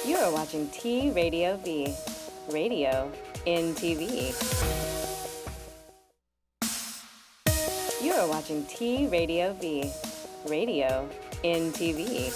You are watching T Radio V, radio in TV. You are watching T Radio V, radio in TV.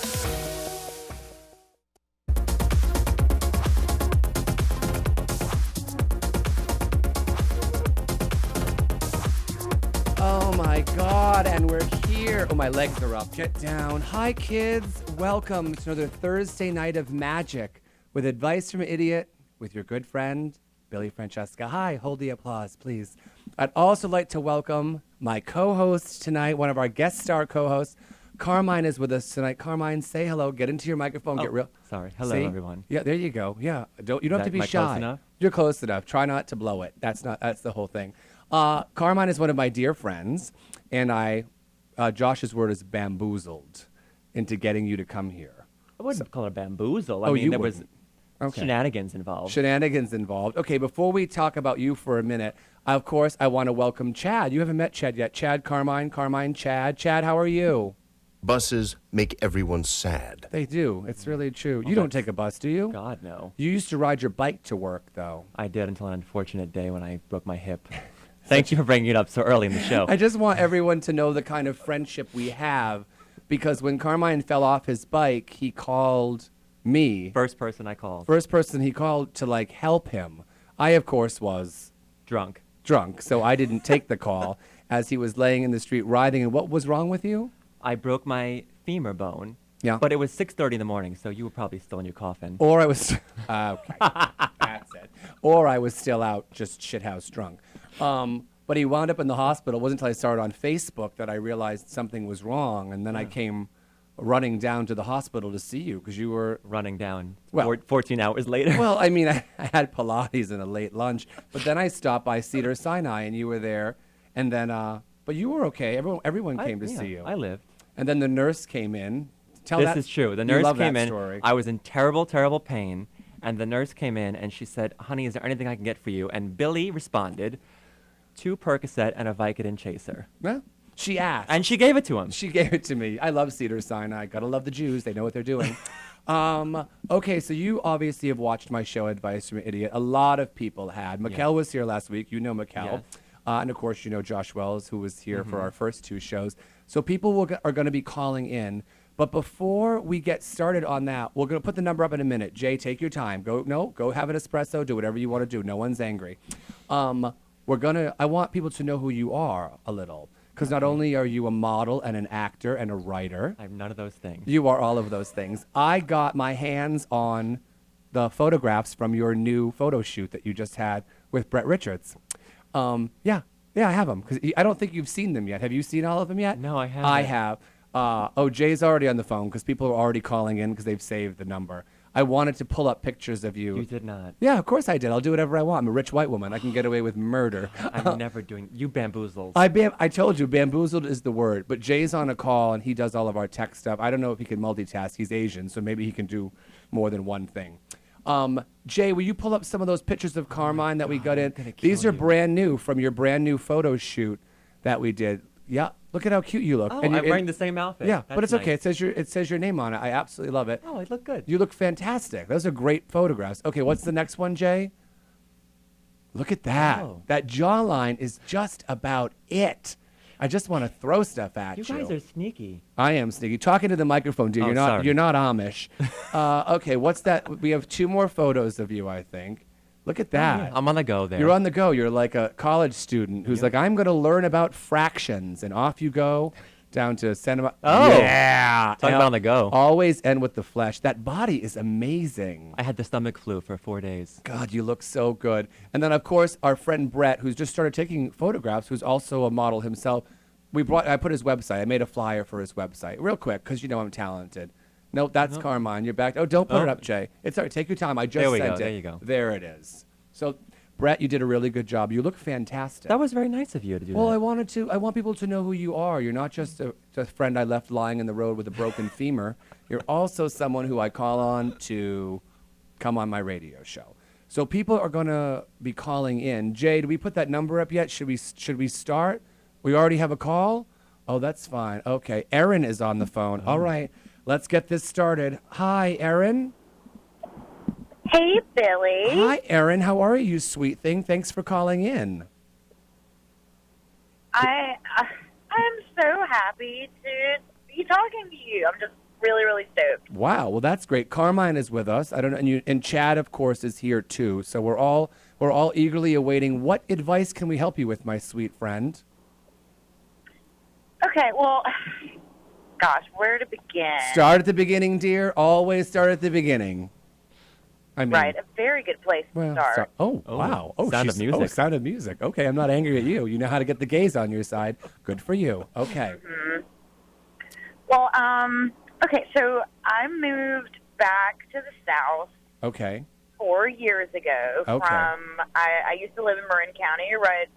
Oh my God, and we're here. Oh, my legs are up. Get down. Hi, kids. Welcome to another Thursday night of magic with advice from an idiot with your good friend, Billy Francesca. Hi, hold the applause, please. I'd also like to welcome my co-host tonight, one of our guest star co-hosts. Carmine is with us tonight. Carmine, say hello. Get into your microphone. Get real. Sorry. Hello, See? everyone. Yeah, there you go. Yeah, you don't have to be Am I shy. close enough? You're close enough. Try not to blow it. That's the whole thing. Carmine is one of my dear friends, and Josh's word is bamboozled into getting you to come here. I wouldn't call it bamboozle. Oh, I mean, you there was wouldn't. Okay. shenanigans involved. Shenanigans involved. Okay, before we talk about you for a minute, of course, I want to welcome Chad. You haven't met Chad yet. Chad, Carmine, Chad. Chad, how are you? Buses make everyone sad. They do. It's really true. You don't take a bus, do you? God, no. You used to ride your bike to work, though. I did until an unfortunate day when I broke my hip. Thank you for bringing it up so early in the show. I just want everyone to know the kind of friendship we have, because when Carmine fell off his bike, he called me. First person I called. First person he called to, like, help him. I, of course, was Drunk. so I didn't take the call as he was laying in the street writhing. And what was wrong with you? I broke my femur bone. Yeah. But it was 6:30 in the morning, so you were probably still in your coffin. Or I was, okay, that's it. Or I was still out, just shithouse drunk. But he wound up in the hospital. It wasn't until I started on Facebook that I realized something was wrong. And then I came running down to the hospital to see you because you were Running down Well- 14 hours later. Well, I mean, I had Pilates and a late lunch, but then I stopped by Cedar Sinai and you were there, and then, but you were okay. Everyone came to see you. I lived. And then the nurse came in. This is true. The you nurse love came that in. story. I was in terrible, terrible pain, and the nurse came in and she said, "Honey, is there anything I can get for you?" And Billy responded, 2 Percocet and a Vicodin chaser. Well, she asked. And she gave it to him. She gave it to me. I love Cedar Sinai. Gotta love the Jews. They know what they're doing. Okay, so you obviously have watched my show, Advice from an Idiot. A lot of people had. Mikkel was here last week. You know Mikkel. Yes. And, of course, you know Josh Wells, who was here for our first 2 shows. So people are going to be calling in. But before we get started on that, we're going to put the number up in a minute. Jay, take your time. Go have an espresso. Do whatever you want to do. No one's angry. I want people to know who you are a little. Because not only are you a model and an actor and a writer. I'm none of those things. You are all of those things. I got my hands on the photographs from your new photo shoot that you just had with Brett Richards. Yeah, I have them. Because I don't think you've seen them yet. Have you seen all of them yet? No, I haven't. I have. Jay's already on the phone because people are already calling in because they've saved the number. I wanted to pull up pictures of you. You did not. Yeah, of course I did. I'll do whatever I want. I'm a rich white woman. I can get away with murder. I'm never doing. You bamboozled. I told you, bamboozled is the word. But Jay's on a call, and he does all of our tech stuff. I don't know if he can multitask. He's Asian, so maybe he can do more than one thing. Jay, will you pull up some of those pictures of Carmine that we got in? These are brand new from your brand new photo shoot that we did. Yeah, look at how cute you look. Oh, and I'm wearing the same outfit. Yeah, but That's it's okay. nice. It says your name on it. I absolutely love it. Oh, I look good. You look fantastic. Those are great photographs. Okay, what's the next one, Jay? Look at that. Oh. That jawline is just about it. I just want to throw stuff at you. You guys are sneaky. I am sneaky. Talking to the microphone, dude. Oh, You're sorry. not Amish. Okay, what's that? We have 2 more photos of you, I think. Look at that. I'm on the go there. You're on the go. You're like a college student who's like, I'm going to learn about fractions, and off you go down to cinema. Oh. Yeah. Talk about on the go. Always end with the flesh. That body is amazing. I had the stomach flu for 4 days. God, you look so good. And then, of course, our friend Brett, who's just started taking photographs, who's also a model himself. I put his website. I made a flyer for his website real quick because you know I'm talented. Nope, that's Carmine. You're back. Oh, don't put it up, Jay. It's all right. Take your time. I just There we sent go. it. There you go. There it is. So, Brett, you did a really good job. You look fantastic. That was very nice of you to do Well, that. I want people to know who you are. You're not just a friend I left lying in the road with a broken femur. You're also someone who I call on to come on my radio show. So people are going to be calling in. Jay, did we put that number up yet? Should we start? We already have a call? Oh, that's fine. Okay. Erin is on the phone. All right. Let's get this started. Hi, Erin. Hey, Billy. Hi, Erin. How are you, sweet thing? Thanks for calling in. I'm so happy to be talking to you. I'm just really, really stoked. Wow. Well, that's great. Carmine is with us. I don't know, and Chad, of course, is here too. So we're all eagerly awaiting. What advice can we help you with, my sweet friend? Okay, well, gosh, where to begin? Start at the beginning, dear. Always start at the beginning. I mean, Right, a very good place to start. Oh, wow. Oh, Sound of she's- Music. Oh, Sound of Music. Okay, I'm not angry at you. You know how to get the gays on your side. Good for you. Okay. Well, okay, so I moved back to the South Okay. 4 years ago. Okay. I used to live in Marin County, right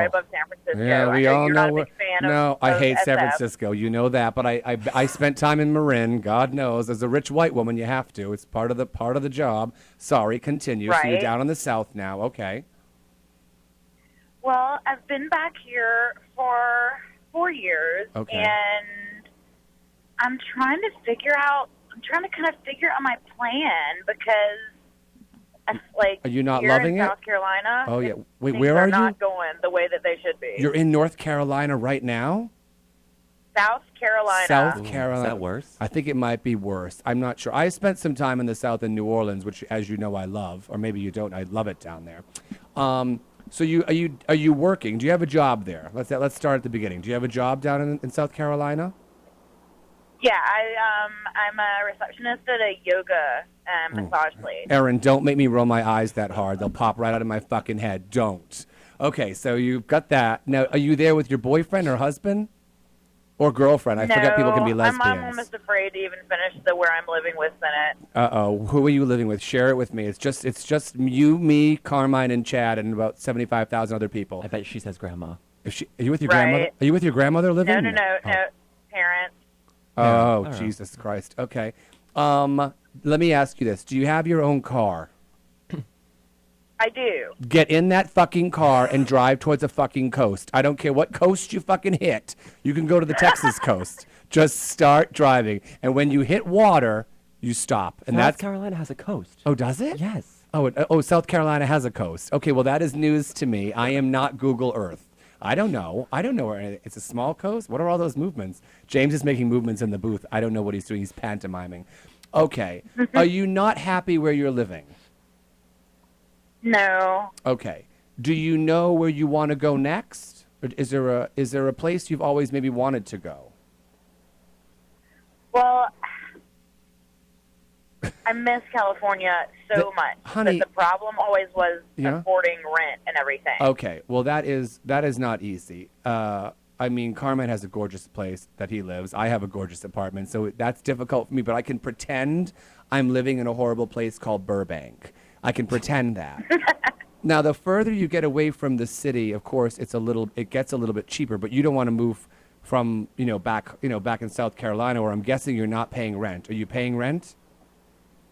above San Francisco. Yeah, I we know all you're know. not a big fan No, of I hate San SF. Francisco. You know that, but I spent time in Marin. God knows, as a rich white woman, you have to. It's part of the job. Sorry, continue. So you're Right. down in the South now. Okay. Well, I've been back here for 4 years, Okay. and I'm trying to kind of figure out my plan because, like, Are you not here loving in it? South Carolina, Oh, yeah. Wait, things where are you? not going the way that they should be. You're in North Carolina right now. South Carolina. South Is Carolina. that worse? I think it might be worse. I'm not sure. I spent some time in the South in New Orleans, which, as you know, I love, or maybe you don't. I love it down there. So are you working? Do you have a job there? Let's start at the beginning. Do you have a job down in South Carolina? Yeah, I'm a receptionist at a yoga massage place. Erin, don't make me roll my eyes that hard. They'll pop right out of my fucking head. Don't. Okay, so you've got that. Now, are you there with your boyfriend or husband? Or girlfriend? I forget people can be lesbians. I'm almost afraid to even finish the where I'm living with sentence. Uh-oh. Who are you living with? Share it with me. It's just you, me, Carmine, and Chad, and about 75,000 other people. I bet she says grandma. Are you with your Right. grandmother? Are you with your grandmother living? No, Oh. parents. Oh, I don't know. Jesus Christ. Okay. Let me ask you this. Do you have your own car? I do. Get in that fucking car and drive towards the fucking coast. I don't care what coast you fucking hit. You can go to the Texas coast. Just start driving. And when you hit water, you stop. And South that's Carolina has a coast. Oh, does it? Yes. Oh, South Carolina has a coast. Okay, well, that is news to me. I am not Google Earth. I don't know where it's a small coast. What are all those movements? James is making movements in the booth. I don't know what he's doing. He's pantomiming. Okay. Are you not happy where you're living? No. Okay. Do you know where you want to go next? Or is there a place you've always maybe wanted to go? Well, I miss California so much. honey- But the problem always was Yeah? affording rent and everything. Okay. Well, that is not easy. I mean, Carmine has a gorgeous place that he lives. I have a gorgeous apartment, so that's difficult for me. But I can pretend I'm living in a horrible place called Burbank. I can pretend that. Now, the further you get away from the city, of course, it gets a little bit cheaper. But you don't want to move from back in South Carolina, where I'm guessing you're not paying rent. Are you paying rent?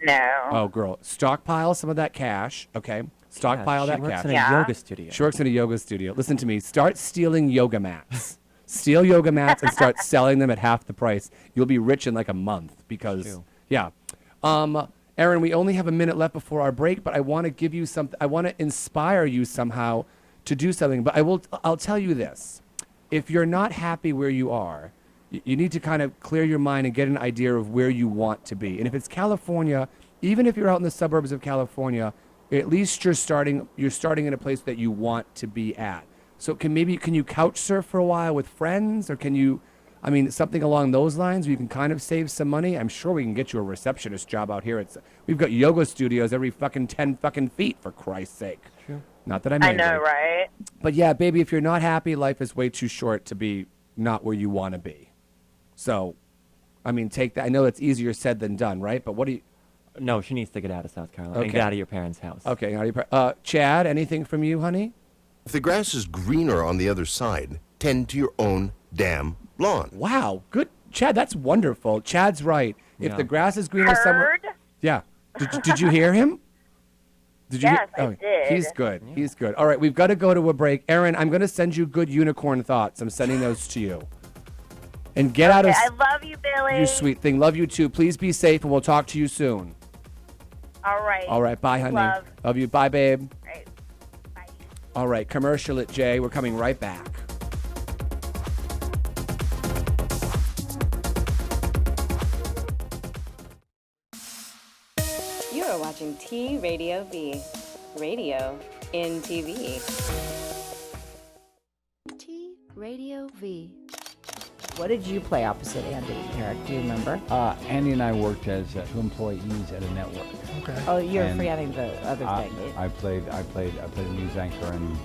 No. Oh, girl, stockpile some of that cash. Okay, stockpile she that works cash. in a Yeah. yoga studio. She works in a yoga studio. Listen to me. Start stealing yoga mats. Steal yoga mats and start selling them at half the price. You'll be rich in like a month because, True. yeah. Erin, we only have a minute left before our break, but I want to give you something. I want to inspire you somehow to do something. But I'll tell you this. If you're not happy where you are, you need to kind of clear your mind and get an idea of where you want to be. And if it's California, even if you're out in the suburbs of California, at least you're starting in a place that you want to be at. So can you couch surf for a while with friends, or something along those lines where you can kind of save some money? I'm sure we can get you a receptionist job out here. We've got yoga studios every fucking 10 fucking feet, for Christ's sake. True. Not that I'm I angry. know, right? But yeah, baby, if you're not happy, life is way too short to be not where you want to be. So, take that. I know it's easier said than done, right? But what do you... No, she needs to get out of South Carolina and Okay. get out of your parents' house. Okay, Chad, anything from you, honey? If the grass is greener on the other side, tend to your own damn lawn. Wow, good. Chad, that's wonderful. Chad's right. If Yeah. the grass is greener somewhere... Heard? Yeah. Did you hear him? Did you Yes, hear? I did. He's good. He's good. All right, we've got to go to a break. Erin, I'm going to send you good unicorn thoughts. I'm sending those to you. And get out of... I love you, Billy. You sweet thing. Love you too. Please be safe, and we'll talk to you soon. All right. All right, bye, honey. Love. You. Bye, babe. All right. Bye. All right, commercial at Jay. We're coming right back. You are watching T Radio V. Radio in TV. T Radio V. What did you play opposite Andy, Eric? Do you remember? Andy and I worked as two employees at a network. Okay. Oh, you're And forgetting the other thing. I played a news anchor, and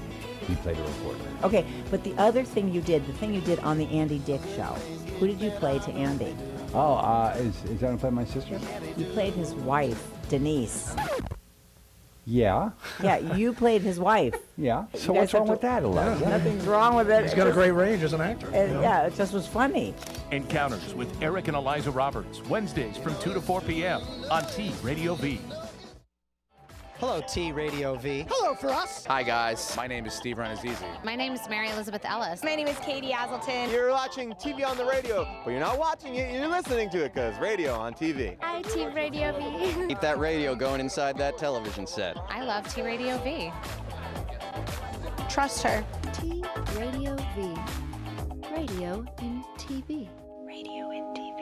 he played a reporter. Okay, but the other thing you did, the thing you did on the Andy Dick show, who did you play to Andy? Oh, is that gonna play my sister? You played his wife, Denise. Yeah. Yeah, you played his wife. Yeah. So guys what's wrong have with that, Eliza? Nothing's wrong with it. He's got a great range as an actor. Yeah, it just was funny. Encounters with Eric and Eliza Roberts, Wednesdays from 2 to 4 p.m. on T Radio V. Hello, T Radio V. Hello for us. Hi, guys. My name is Steve Renazizi. My name is Mary Elizabeth Ellis. My name is Katie Aselton. You're watching TV on the radio, but you're not watching it, you're listening to it, because radio on TV. Hi, T Radio V. Keep that radio going inside that television set. I love T Radio V. Trust her. T Radio V. Radio in TV. Radio in TV.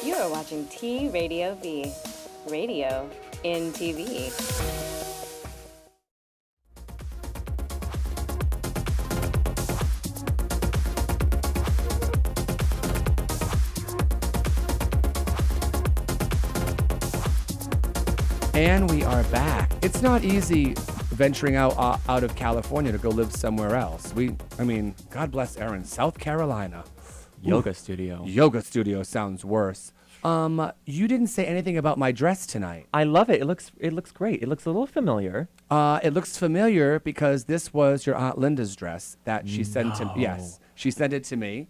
You are watching T Radio V. Radio in TV. And we are back. It's not easy venturing out of California to go live somewhere else. God bless Erin, South Carolina. Yoga studio. Yoga studio sounds worse. You didn't say anything about my dress tonight. I love it. It looks great. It looks a little familiar. It looks familiar because this was your Aunt Linda's dress that she sent to me. Yes, she sent it to me.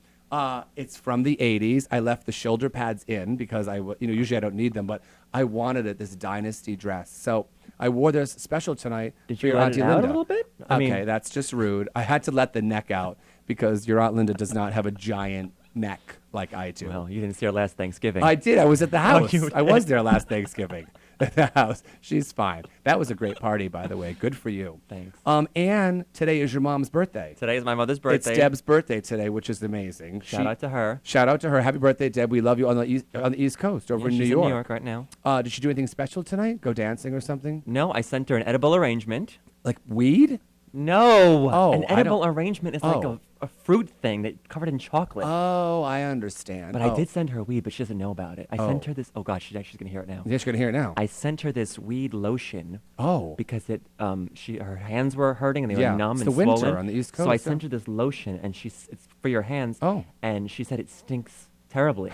It's from the 80s. I left the shoulder pads in because usually I don't need them, but I wanted this dynasty dress. So I wore this special tonight Did for you your let Auntie it out Linda. a little bit? Okay, that's just rude. I had to let the neck out because your Aunt Linda does not have a giant neck like I do. Well, you didn't see her last Thanksgiving. I did. I was at the house. you I was there last Thanksgiving at the house. She's fine. That was a great party, by the way. Good for you. Thanks. And today is your mom's birthday. Today is my mother's birthday. It's Deb's birthday today, which is amazing. Shout out to her. Shout out to her. Happy birthday, Deb. We love you on the East Coast, over in New she's York. in New York right now. Did she do anything special tonight? Go dancing or something? No, I sent her an edible arrangement. Like weed? No. Oh, an edible arrangement is like a fruit thing that covered in chocolate. Oh, I understand. But I did send her weed, but she doesn't know about it. I sent her this. Oh gosh, she's going to hear it now. Yeah, she's going to hear it now. I sent her this weed lotion. Oh. Because her hands were hurting and they were numb it's and the winter swollen. on the East Coast. So I sent her this lotion, and it's for your hands. Oh. And she said it stinks terribly.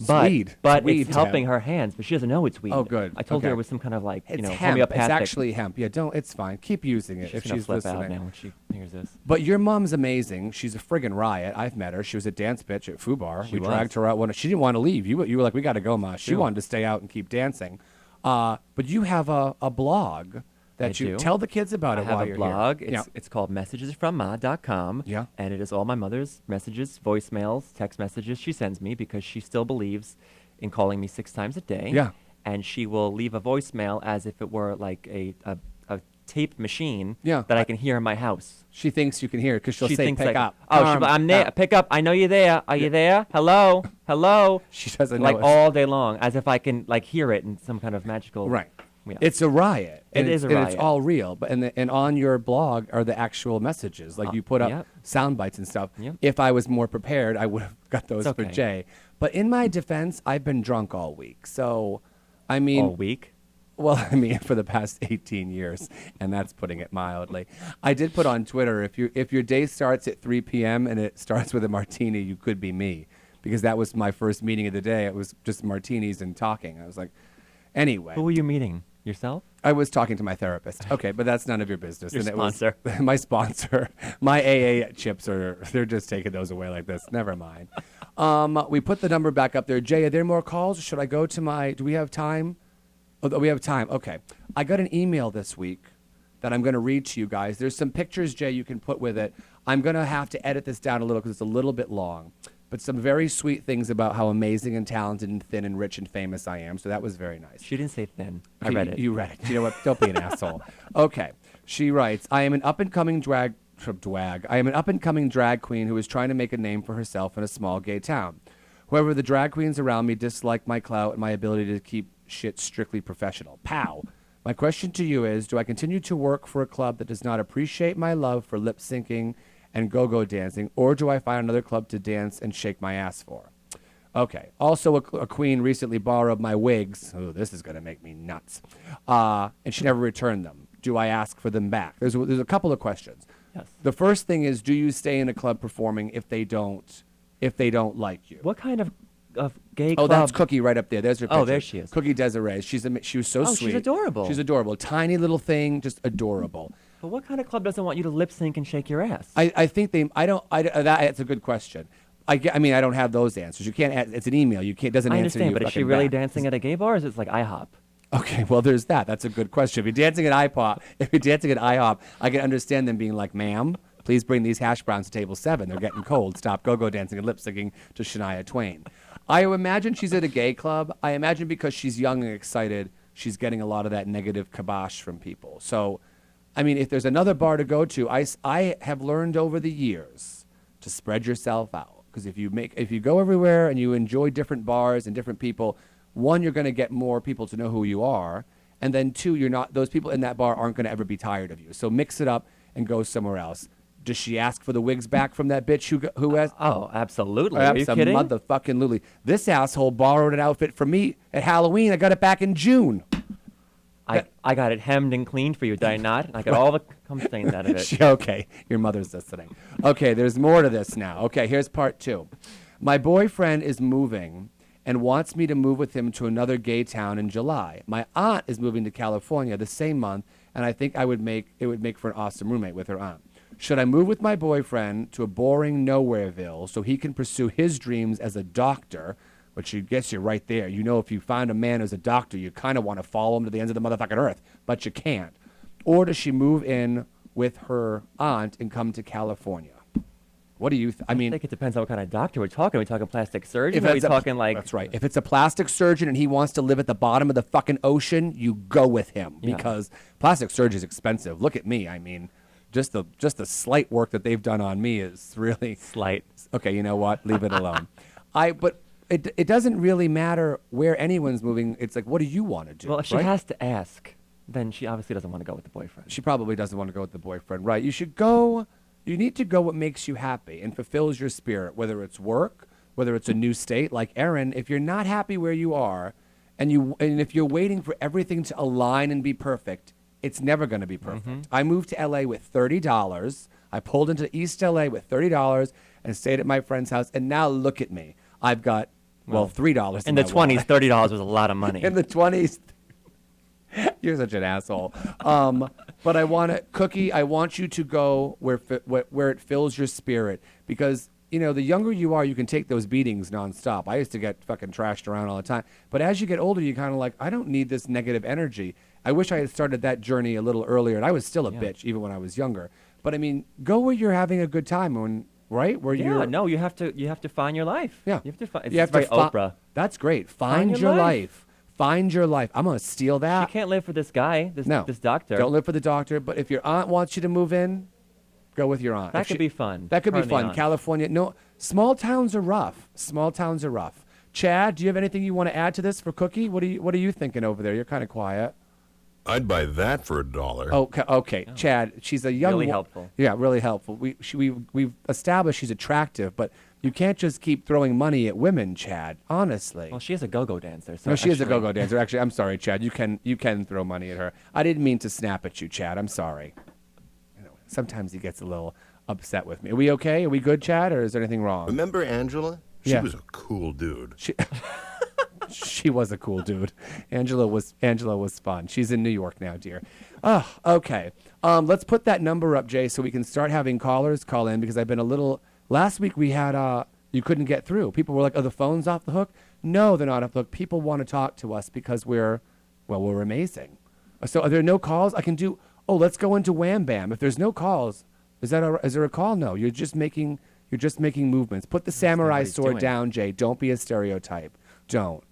Weed. But It's weed, it's helping Deb. her hands, but she doesn't know it's weed. Oh, good. I told her Okay. it was some kind of It's hemp. homeopathic. It's actually hemp. Yeah, it's fine. Keep using it She's if gonna she's flip listening. out now when she hears this. But your mom's amazing. She's a friggin' riot. I've met her. She was a dance bitch at FUBAR. We dragged her out. She didn't want to leave. You were like, we got to go, Ma. She True. wanted to stay out and keep dancing. But you have a blog that I you do. tell the kids about I it have while a you're blog. here. It's called messagesfromma.com. Yeah. And it is all my mother's messages, voicemails, text messages she sends me because she still believes in calling me 6 times a day. Yeah. And she will leave a voicemail as if it were like a tape machine Yeah. that I can hear in my house. She thinks you can hear it because she'll She say, thinks pick like, up. I'm there. Pick up. I know you're there. Are you there? Hello? Hello? She doesn't know like it. all day long, as if I can hear it in some kind of magical. Right. Yeah. It's a riot. It is a And it's riot. all real. But and on your blog are the actual messages. Like you put up yep. sound bites and stuff. Yep. If I was more prepared, I would have got those It's for okay. Jay. But in my defense, I've been drunk all week. So, I mean, all week. well, I mean, for the past 18 years, and that's putting it mildly. I did put on Twitter, if your day starts at 3 p.m. and it starts with a martini, you could be me. because that was my first meeting of the day. It was just martinis and talking. I was like, anyway. Who were you meeting? Yourself? I was talking to my therapist. Okay, but that's none of your business. Your and sponsor. It was my sponsor. My AA chips they're just taking those away like this. Never mind. We put the number back up there. Jay, are there more calls? Should I go to do we have time? Oh, we have time. Okay. I got an email this week that I'm going to read to you guys. There's some pictures, Jay, you can put with it. I'm going to have to edit this down a little because it's a little bit long. But some very sweet things about how amazing and talented and thin and rich and famous I am. So that was very nice. She didn't say thin. I Okay, read it. You read it. You know what? Don't be an asshole. Okay. She writes, I am an up-and-coming drag queen who is trying to make a name for herself in a small gay town. However, the drag queens around me dislike my clout and my ability to keep shit strictly professional. Pow. My question to you is, do I continue to work for a club that does not appreciate my love for lip syncing and go-go dancing, or do I find another club to dance and shake my ass for? Okay. Also, a queen recently borrowed my wigs. Oh, this is going to make me nuts. And she never returned them. Do I ask for them back? There's a couple of questions. Yes. The first thing is, do you stay in a club performing if they don't like you? What kind of gay Oh, club? that's Cookie right up there. There's her picture. Oh, there she is. Cookie Desiree. She was so sweet. She's adorable. She's adorable. Tiny little thing, just adorable. But what kind of club doesn't want you to lip sync and shake your ass? I think that's a good question. I don't have those answers. You can't. It's an email. You can't. Doesn't I answer understand, you but is she fucking really back. dancing at a gay bar, or is it like IHOP? Okay, well, there's that. That's a good question. If you're dancing at IHOP, I can understand them being like, "Ma'am, please bring these hash browns to table 7. They're getting cold. Stop go-go dancing and lip syncing to Shania Twain." I imagine she's at a gay club. I imagine because she's young and excited, she's getting a lot of that negative kibosh from people. So, I mean, if there's another bar to go to, I have learned over the years to spread yourself out. Because if you go everywhere and you enjoy different bars and different people, one, you're going to get more people to know who you are, and then two, those people in that bar aren't going to ever be tired of you. So mix it up and go somewhere else. Does she ask for the wigs back from that bitch who has? Oh, absolutely. Are you kidding? Motherfucking-lutely. This asshole borrowed an outfit from me at Halloween. I got it back in June. I got it hemmed and cleaned for you, did I not? And I got all the cum stains out of it. Okay, your mother's listening. Okay, there's more to this now. Okay, here's part 2. My boyfriend is moving and wants me to move with him to another gay town in July. My aunt is moving to California the same month, and I think it would make for an awesome roommate with her aunt. Should I move with my boyfriend to a boring nowhereville so he can pursue his dreams as a doctor, which gets you right there. You know, if you find a man who's a doctor, you kind of want to follow him to the ends of the motherfucking earth, but you can't. Or does she move in with her aunt and come to California? What do you I mean, think it depends on what kind of doctor we're talking. Are we talking plastic surgeon? Or are we talking like... That's right. If it's a plastic surgeon and he wants to live at the bottom of the fucking ocean, you go with him because plastic surgery is expensive. Look at me. I mean, just the slight work that they've done on me is really... Slight. Okay, you know what? Leave it alone. But it doesn't really matter where anyone's moving. It's like, what do you want to do? Well, if she has to ask, then she obviously doesn't want to go with the boyfriend. She probably doesn't want to go with the boyfriend. Right. You should go... You need to go what makes you happy and fulfills your spirit, whether it's work, whether it's a new state. Like Erin, if you're not happy where you are, and if you're waiting for everything to align and be perfect, it's never going to be perfect. Mm-hmm. I moved to LA with $30. I pulled into East LA with $30 and stayed at my friend's house. And now look at me. I've got, $3 in the 20s, $30 was a lot of money. In the 20s. You're such an asshole. But I want to, Cookie, I want you to go where it fills your spirit. Because, you know, the younger you are, you can take those beatings nonstop. I used to get fucking trashed around all the time. But as you get older, you kind of like, I don't need this negative energy. I wish I had started that journey a little earlier. And I was still a bitch, even when I was younger. But, I mean, go where you're having a good time. Right? Where you're... No, you have to find your life. Yeah. You have to find... You have very to Oprah. That's great. Find your life. Find your life. I'm going to steal that. She can't live for this guy, this doctor. Don't live for the doctor. But if your aunt wants you to move in, go with your aunt. That could be fun. That could be fun. California. No, small towns are rough. Small towns are rough. Chad, do you have anything you want to add to this for Cookie? What are you thinking over there? You're kind of quiet. I'd buy that for $1. Okay. Oh. Chad, she's a young... Really helpful. Yeah, really helpful. We've established she's attractive, but you can't just keep throwing money at women, Chad, honestly. Well, she is a go-go dancer. So no, she is a go-go dancer. Actually, I'm sorry, Chad. You can throw money at her. I didn't mean to snap at you, Chad. I'm sorry. Sometimes he gets a little upset with me. Are we okay? Are we good, Chad, or is there anything wrong? Remember Angela? She was a cool dude. She was a cool dude. Angela was fun. She's in New York now, dear. Oh, okay. Let's put that number up, Jay, so we can start having callers call in, because I've been a little. Last week we had you couldn't get through. People were like, "Are the phones off the hook?" No, they're not off the hook. People want to talk to us because we're amazing. So are there no calls? I can do. Oh, let's go into Wham Bam. If there's no calls, is there a call? No, you're just making movements. Put the samurai sword down, Jay. Don't be a stereotype. Don't.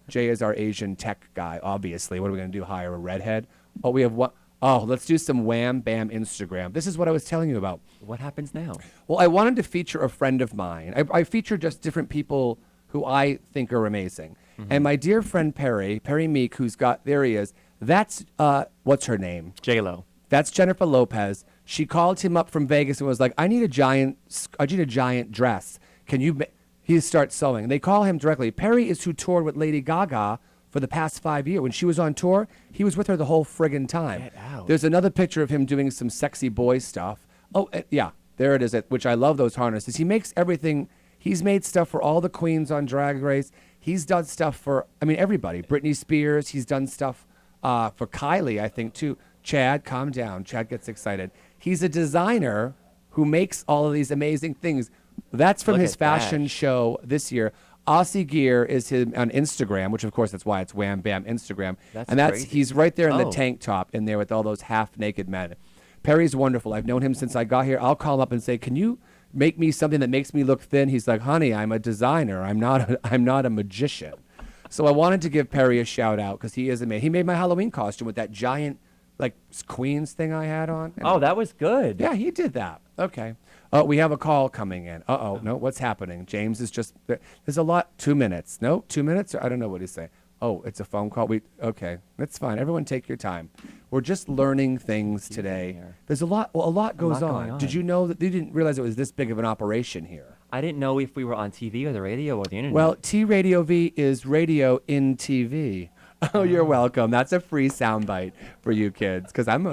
Jay is our Asian tech guy, obviously. What are we going to do, hire a redhead? Oh, we have one. Oh, let's do some Wham Bam Instagram. This is what I was telling you about. What happens now? Well, I wanted to feature a friend of mine. I feature just different people who I think are amazing. Mm-hmm. And my dear friend Perry Meek, there he is. That's, what's her name? J-Lo. That's Jennifer Lopez. She called him up from Vegas and was like, I need a giant dress. He starts sewing. They call him directly. Perry is who toured with Lady Gaga for the past 5 years. When she was on tour, he was with her the whole friggin' time. Get out. There's another picture of him doing some sexy boy stuff. Oh, yeah, there it is, which I love those harnesses. He makes everything. He's made stuff for all the queens on Drag Race. He's done stuff for, everybody. Britney Spears. He's done stuff for Kylie, I think, too. Chad, calm down. Chad gets excited. He's a designer who makes all of these amazing things. That's from his fashion show this year. Aussie Gear is him on Instagram, which of course that's why it's Wham Bam Instagram. He's right there in the tank top in there with all those half-naked men. Perry's wonderful. I've known him since I got here. I'll call him up and say, "Can you make me something that makes me look thin?" He's like, "Honey, I'm a designer. I'm not a magician." So I wanted to give Perry a shout out because he is amazing. He made my Halloween costume with that giant Queens thing I had on. Oh, that was good. Yeah, he did that. Okay. We have a call coming in. No, what's happening? James is just, there's a lot. 2 minutes. No, 2 minutes? I don't know what he's saying. Oh, it's a phone call. Okay, that's fine. Everyone take your time. We're just learning things today. There's a lot goes on. Did you know that you didn't realize it was this big of an operation here? I didn't know if we were on TV or the radio or the internet. Well, T Radio V is radio in TV. Oh, you're welcome. That's a free soundbite for you kids because I'm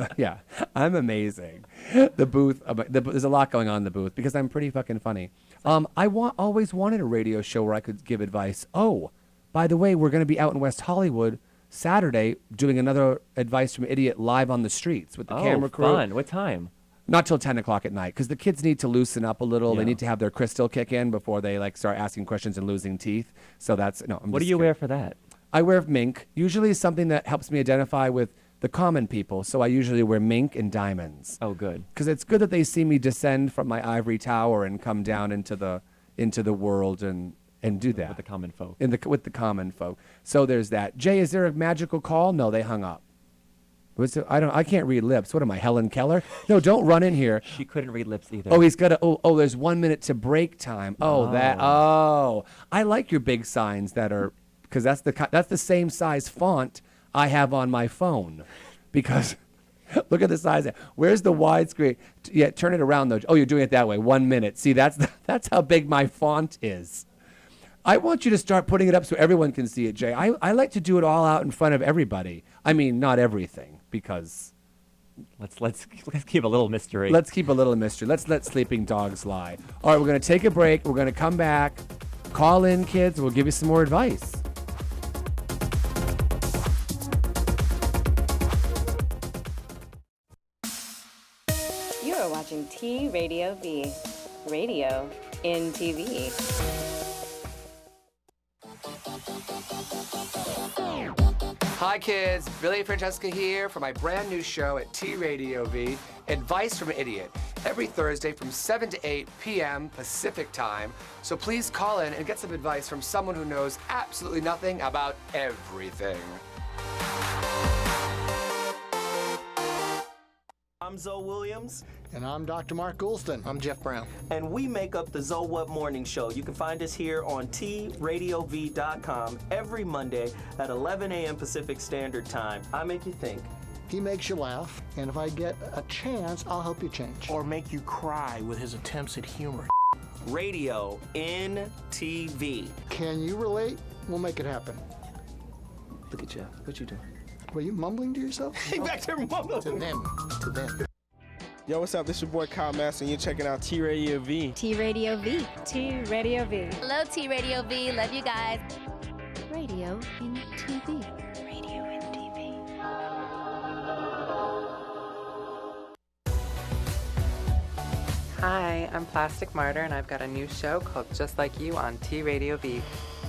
amazing. The booth, there's a lot going on in the booth because I'm pretty fucking funny. I always wanted a radio show where I could give advice. Oh, by the way, we're going to be out in West Hollywood Saturday doing another Advice from Idiot live on the streets with the camera crew. Oh, fun. What time? Not till 10 o'clock at night because the kids need to loosen up a little. Yeah. They need to have their crystal kick in before they start asking questions and losing teeth. So What do you wear for that? I wear mink, usually something that helps me identify with the common people. So I usually wear mink and diamonds. Oh, good. Because it's good that they see me descend from my ivory tower and come down into the world and do that. With the common folk. With the common folk. So there's that. Jay, is there a magical call? No, they hung up. I can't read lips. What am I, Helen Keller? No, don't run in here. She couldn't read lips either. Oh, he's got to, there's 1 minute to break time. I like your big signs that are, because that's the same size font I have on my phone. Because look at the size. Where's the widescreen? Yeah, turn it around though. Oh, you're doing it that way. 1 minute. See, that's how big my font is. I want you to start putting it up so everyone can see it, Jay. I like to do it all out in front of everybody. I mean, not everything, because let's keep a little mystery. Let's keep a little mystery. Let's let sleeping dogs lie. All right, we're going to take a break. We're going to come back. Call in, kids. We'll give you some more advice. You are watching T Radio V, radio in TV. Hi kids, Billy and Francesca here for my brand new show at T Radio V, Advice from an Idiot, every Thursday from 7 to 8 p.m. Pacific time. So please call in and get some advice from someone who knows absolutely nothing about everything. I'm Zoe Williams. And I'm Dr. Mark Goulston. I'm Jeff Brown. And we make up the Zoe What Morning Show. You can find us here on TRadiov.com every Monday at 11 a.m. Pacific Standard Time. I make you think. He makes you laugh, and if I get a chance, I'll help you change. Or make you cry with his attempts at humor. Radio in TV. Can you relate? We'll make it happen. Look at Jeff. What you doing? Were you mumbling to yourself? Hey, back there mumbling. To them. Yo, what's up? This is your boy Kyle Master, and you're checking out T Radio V. T Radio V. T Radio V. Hello, T Radio V. Love you guys. Radio in TV. Radio in TV. Hi, I'm Plastic Martyr, and I've got a new show called Just Like You on T Radio V.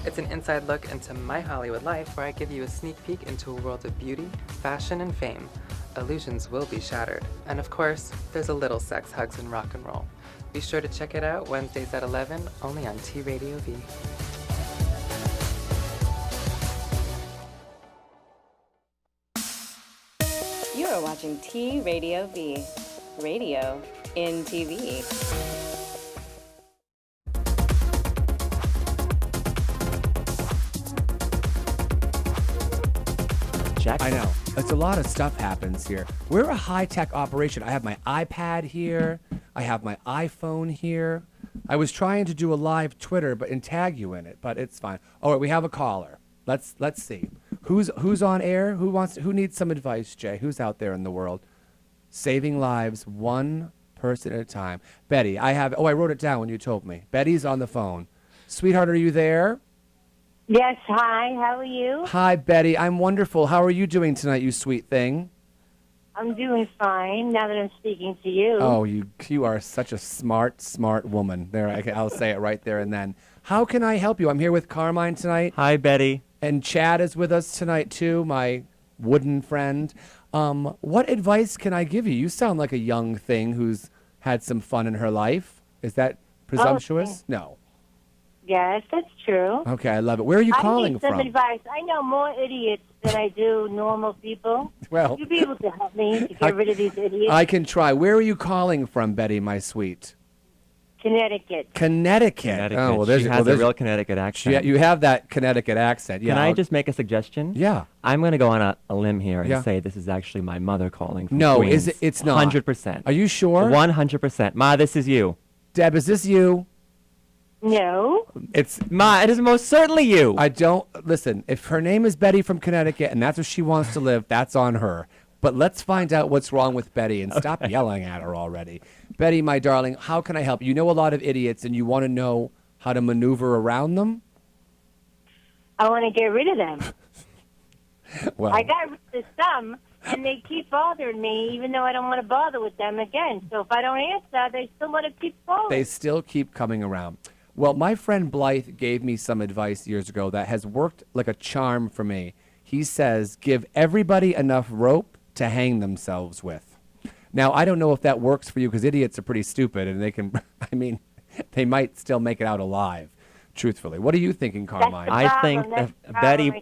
It's an inside look into my Hollywood life where I give you a sneak peek into a world of beauty, fashion, and fame. Illusions will be shattered. And of course, there's a little sex, hugs, and rock and roll. Be sure to check it out Wednesdays at 11, only on T Radio V. You are watching T Radio V. Radio in TV. Jack? I know. It's a lot of stuff happens here. We're a high-tech operation. I have my iPad here. I have my iPhone here. I was trying to do a live Twitter and tag you in it, but it's fine. Oh, we have a caller. Let's see. Who's on air? Who needs some advice, Jay? Who's out there in the world? Saving lives one person at a time. Betty, I wrote it down when you told me. Betty's on the phone. Sweetheart, are you there? Yes, hi, how are you? Hi, Betty. I'm wonderful. How are you doing tonight, you sweet thing? I'm doing fine now that I'm speaking to you. Oh, you are such a smart woman. There, I'll say it right there and then. How can I help you? I'm here with Carmine tonight. Hi, Betty. And Chad is with us tonight, too, my wooden friend. What advice can I give you? You sound like a young thing who's had some fun in her life. Is that presumptuous? Okay. No. Yes, that's true. Okay, I love it. Where are you calling I need some from? advice. I know more idiots than I do normal people. Well, would you be able to help me to get rid of these idiots? I can try. Where are you calling from, Betty, my sweet? Connecticut. Connecticut. Oh, well, she has a real Connecticut accent. Yeah, you have that Connecticut accent. Yeah. Can I just make a suggestion? Yeah. I'm going to go on a limb here and Yeah. say this is actually my mother calling from No, Queens. it's not. 100%. Are you sure? 100%. Ma, this is you. Deb, is this you? No. Ma, it is most certainly you. I don't listen. If her name is Betty from Connecticut and that's where she wants to live, that's on her. But let's find out what's wrong with Betty and stop yelling at her already. Betty, my darling, how can I help you? You know a lot of idiots and you want to know how to maneuver around them? I want to get rid of them. Well, I got rid of some, and they keep bothering me, even though I don't want to bother with them again. So if I don't answer, they still want to keep calling. they still keep coming around. Well, my friend Blythe gave me some advice years ago that has worked like a charm for me. He says, give everybody enough rope to hang themselves with. Now, I don't know if that works for you because idiots are pretty stupid and they can, I mean, they might still make it out alive, truthfully. What are you thinking, Carmine? I think that Betty,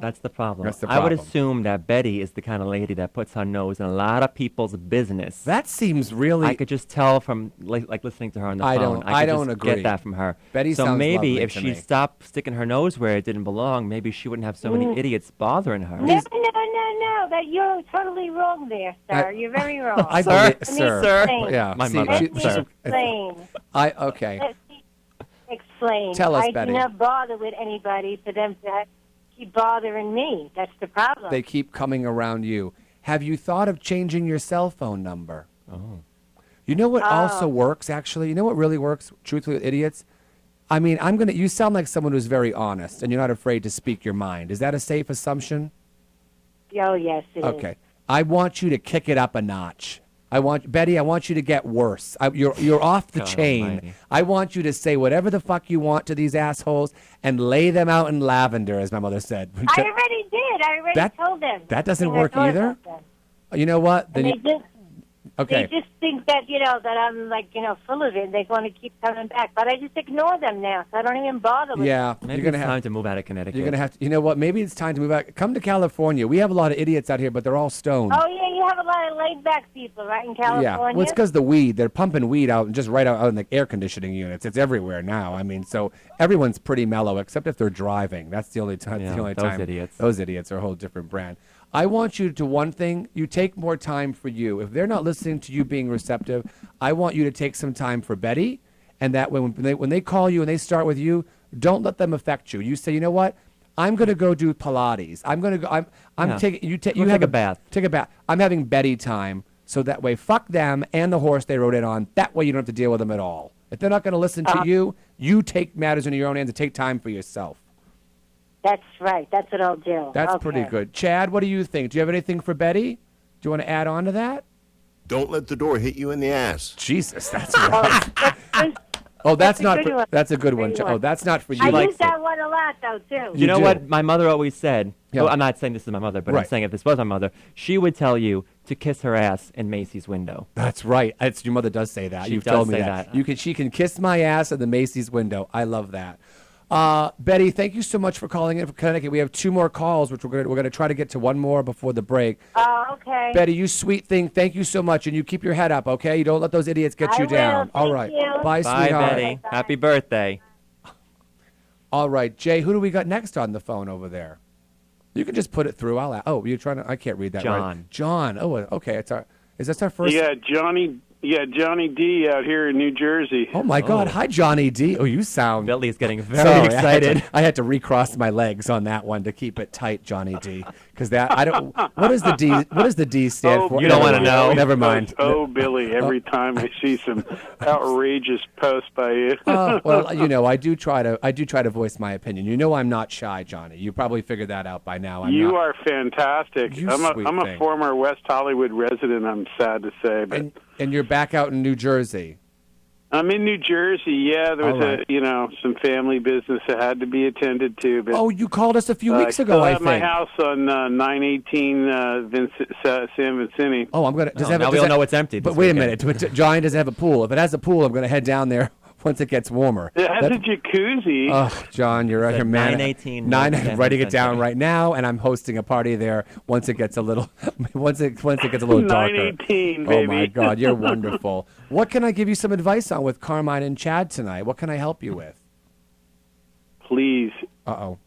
that's the problem. That's the I would problem. assume that Betty is the kind of lady that puts her nose in a lot of people's business. That seems really. I could just tell from like listening to her on the phone. I could don't just agree. Get that from her. Betty so sounds maybe lovely if to she me. stopped sticking her nose where it didn't belong, maybe she wouldn't have so many idiots bothering her. No. That you're totally wrong there, sir. You're very wrong. I Sir, believe, sir. Explain. Yeah, My see, mother. Let me Sir. explain. Okay. Let me explain. Tell us, I Betty. do not bother with anybody for them to keep bothering me. That's the problem. They keep coming around you. Have you thought of changing your cell phone number? Oh. You know what also works, actually? You know what really works, truthfully, with idiots? I mean, you sound like someone who's very honest, and you're not afraid to speak your mind. Is that a safe assumption? Oh, yes, it is. Okay. I want you to kick it up a notch. Betty, I want you to get worse. You're off the God chain. almighty. I want you to say whatever the fuck you want to these assholes and lay them out in lavender, as my mother said. I already did. I already told them. That doesn't And I work thought either? about them. You know what? And Then okay. They just think that, that I'm, full of it. They want to keep coming back. But I just ignore them now, so I don't even bother with Yeah. them. Maybe you're gonna it's have time to move out of Connecticut. You're gonna have to. You know what? Maybe it's time to move out. Come to California. We have a lot of idiots out here, but they're all stoned. Oh, yeah, you have a lot of laid-back people, right, in California? Yeah, well, it's because the weed. They're pumping weed out and just right out in the air conditioning units. It's everywhere now. I mean, so everyone's pretty mellow, except if they're driving. That's the only time. Yeah, the only those time. idiots. Those idiots are a whole different brand. I want you to one thing. You take more time for you. If they're not listening to you being receptive, I want you to take some time for Betty, and that when they call you and they start with you, don't let them affect you. You say, you know what? I'm going to go do Pilates. I'm going to go. I'm Yeah. taking. You take. Go You take have a bath. Take a bath. I'm having Betty time. So that way, fuck them and the horse they rode in on. That way you don't have to deal with them at all. If they're not going to listen to you, you take matters into your own hands and take time for yourself. That's right. That's what I'll do. That's Okay. pretty good. Chad, what do you think? Do you have anything for Betty? Do you want to add on to that? Don't let the door hit you in the ass. Jesus, that's rough. Oh, that's a not. good one. That's a good one. Good one. Oh, that's not for you. I use that one a lot, though, too. You know do. what my mother always said? Yeah. Well, I'm not saying this is my mother, but I'm Right. saying if this was my mother, she would tell you to kiss her ass in Macy's window. That's right. It's, your mother does say that. She You've does told me say that. that. She can kiss my ass at the Macy's window. I love that. Betty, thank you so much for calling in from Connecticut. We have 2 more calls, which we're gonna try to get to one more before the break. Oh, okay. Betty, you sweet thing. Thank you so much, and you keep your head up, okay? You don't let those idiots get you will. down. All Thank right. you. Bye, Bye, sweetheart. Betty. Happy birthday. All right, Jay. Who do we got next on the phone over there? You can just put it through. Oh, you're trying to. I can't read that. John. Right. John. Oh, okay. Is this our first? Yeah, Johnny D out here in New Jersey. Oh my God! Hi, Johnny D. Oh, you sound. Billy's getting very Sorry, excited. I had to recross my legs on that one to keep it tight, Johnny D. Because that I don't. What does the D? What does the D stand for? You don't want to know. Never mind. Oh, Billy! Every time I see some outrageous post by you. Well, you know, I do try to voice my opinion. You know, I'm not shy, Johnny. You probably figured that out by now. You are fantastic. You I'm sweet a thing. former West Hollywood resident. I'm sad to say, but And you're back out in New Jersey. I'm in New Jersey. Yeah, there was some family business that had to be attended to. But Oh, you called us a few weeks ago, I at my think. house on 918 San Vicente. Oh, I'm gonna. Now we all know it's empty. But this wait a weekend. minute, Johnny doesn't have a pool. If it has a pool, I'm gonna head down there once it gets warmer. It has a jacuzzi. Oh, John, you're right here, man. 918 I'm writing it down Century. right now, and I'm hosting a party there once it gets a little, once it gets a little darker. 918, Oh baby. my God, you're wonderful. What can I give you some advice on with Carmine and Chad tonight? What can I help you with? Please, Uh-oh.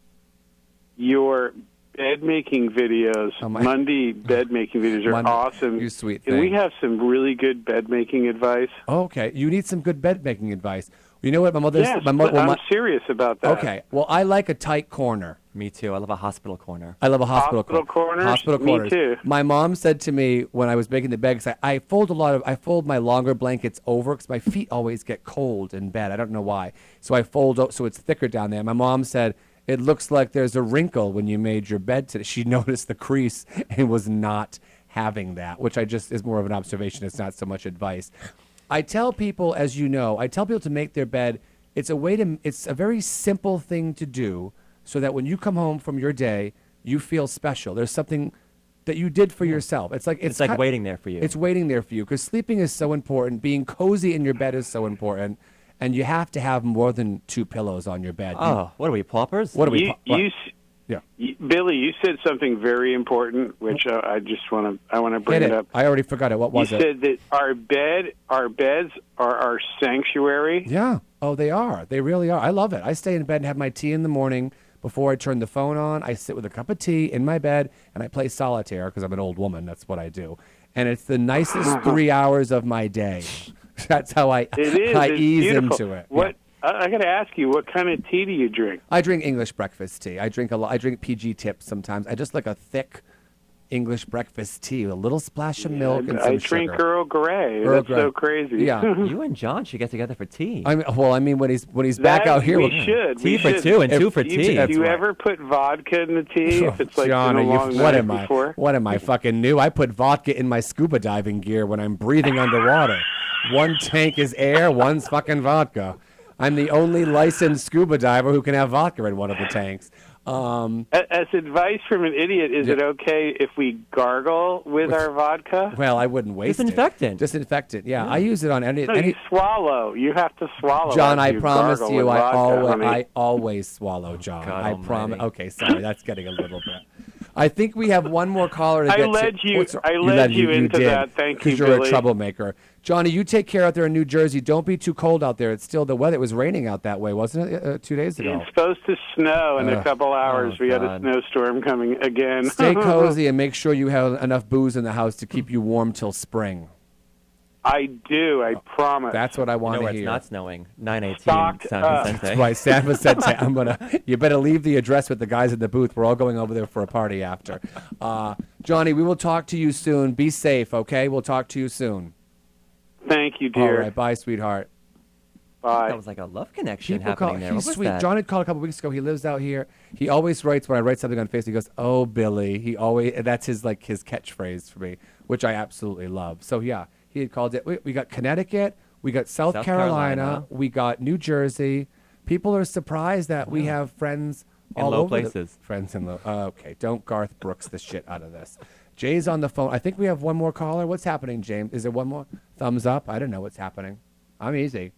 your bed making videos, Monday bed making videos are awesome. You sweet Can we thing. have some really good bed making advice? Okay, you need some good bed making advice. You know what my mother's. Yes, my serious about that. Okay, well, I like a tight corner. Me too. I love a hospital corner. I love a hospital corners? Hospital Me corners. too. My mom said to me when I was making the bed, 'cause I fold my longer blankets over because my feet always get cold in bed. I don't know why. So I fold so it's thicker down there. My mom said it looks like there's a wrinkle when you made your bed today. She noticed the crease and was not having that, which I just is more of an observation. It's not so much advice. I tell people, as you know, to make their bed. It's a very simple thing to do so that when you come home from your day, you feel special. There's something that you did for yourself. It's like waiting there for you. It's waiting there for you because sleeping is so important. Being cozy in your bed is so important, and you have to have more than 2 pillows on your bed. Oh, what are we, paupers? What are we? Billy, you said something very important, which I want to bring Hit it it. up. I already forgot it. What was you it? said that our beds are our sanctuary. Yeah. Oh, they are. They really are. I love it. I stay in bed and have my tea in the morning before I turn the phone on. I sit with a cup of tea in my bed and I play solitaire because I'm an old woman. That's what I do. And it's the nicest 3 hours of my day. That's how I It's ease beautiful. into it. What I got to ask you, what kind of tea do you drink? I drink English breakfast tea. I drink I drink PG tips sometimes. I just like a thick English breakfast tea with a little splash of milk and some I drink sugar. Earl Grey. Earl That's Grey. so crazy. Yeah. You and John should get together for tea. I mean, when he's back out here, we should. Tea we for should. two and two for Do tea. you ever put vodka in the tea? If it's like John, been a long what night am before? What am I fucking new? I put vodka in my scuba diving gear when I'm breathing underwater. One tank is air, one's fucking vodka. I'm the only licensed scuba diver who can have vodka in one of the tanks. As advice from an idiot, is it okay if we gargle with our vodka? Well, I wouldn't waste Disinfectant. Disinfectant, yeah. I use it on any. No, you swallow. You have to swallow. John, after I promise gargle you, with vodka, honey. I always swallow, John. God I promise. Okay, sorry, that's getting a little bit. I think we have one more caller to I get led to. you- What's- I led you into did, that. Thank you, Because you're Billy. a troublemaker. Johnny, you take care out there in New Jersey. Don't be too cold out there. It's still the weather. It was raining out that way, wasn't it, 2 days ago? It's supposed to snow in a couple hours. Oh, We got a God. snowstorm coming again. Stay cozy and make sure you have enough booze in the house to keep you warm till spring. I do. I promise. That's what I want where to it's hear. not snowing. 918 Stocked San up. Vicente. That's right, San Vicente. You better leave the address with the guys in the booth. We're all going over there for a party after. Johnny, we will talk to you soon. Be safe, okay? We'll talk to you soon. Thank you, dear. All right, bye, sweetheart. Bye. That was like a love connection People happening call, there. he's What was sweet. that? John had called a couple weeks ago. He lives out here. He always writes when I write something on Facebook. He goes, "Oh, Billy." He always that's his catchphrase for me, which I absolutely love. So yeah, he had called it. We got Connecticut, we got South Carolina, we got New Jersey. People are surprised that we have friends In all low over places. Friends in low. Okay, don't Garth Brooks the shit out of this. Jay's on the phone. I think we have one more caller. What's happening, James? Is there one more? Thumbs up. I don't know what's happening. I'm easy.